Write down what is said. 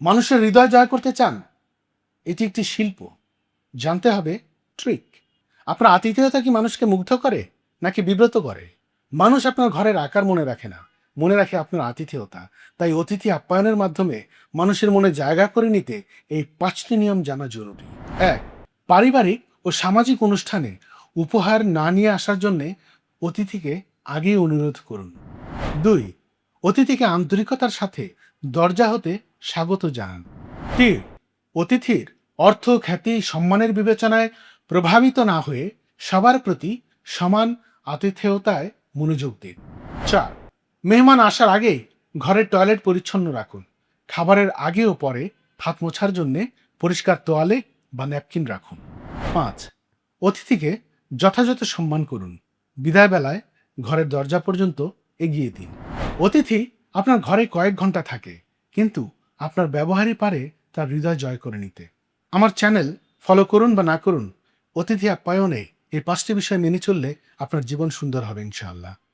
মানুষের হৃদয় জয় করতে চান? এটি একটি শিল্প। জানতে হবে ট্রিক। আপনার আতিথেয়তা কি মানুষকে মুগ্ধ করে নাকি বিব্রত করে? মানুষ আপনার ঘরের আকার মনে রাখে না, মনে রাখে আপনার আতিথেয়তা। তাই অতিথি আপ্যায়নের মাধ্যমে মানুষের মনে জায়গা করে নিতে এই ৫টি নিয়ম জানা জরুরি। ১. পারিবারিক ও সামাজিক অনুষ্ঠানে উপহার না নিয়ে আসার জন্যে অতিথিকে আগেই অনুরোধ করুন। ২. অতিথিকে আন্তরিকতার সাথে দরজা হতে স্বাগত জানান। ৩. অতিথির অর্থ, খ্যাতি, সম্মানের বিবেচনায় প্রভাবিত না হয়ে সবার প্রতি সমান আতিথেয়তায় মনোযোগ দিন। ৪. মেহমান আসার আগেই ঘরের টয়লেট পরিচ্ছন্ন রাখুন। খাবারের আগে ও পরে হাত মোছার জন্য পরিষ্কার তোয়ালে বা ন্যাপকিন রাখুন। ৫. অতিথিকে যথাযথ সম্মান করুন। বিদায় বেলায় ঘরের দরজা পর্যন্ত এগিয়ে দিন। অতিথি আপনার ঘরে কয়েক ঘন্টা থাকে, কিন্তু আপনার ব্যবহারই পারে তার হৃদয় জয় করে নিতে। আমার চ্যানেল ফলো করুন বা না করুন, অতিথি আপ্যায়নে এই ৫টি বিষয় মেনে চললে আপনার জীবন সুন্দর হবে ইনশাআল্লাহ।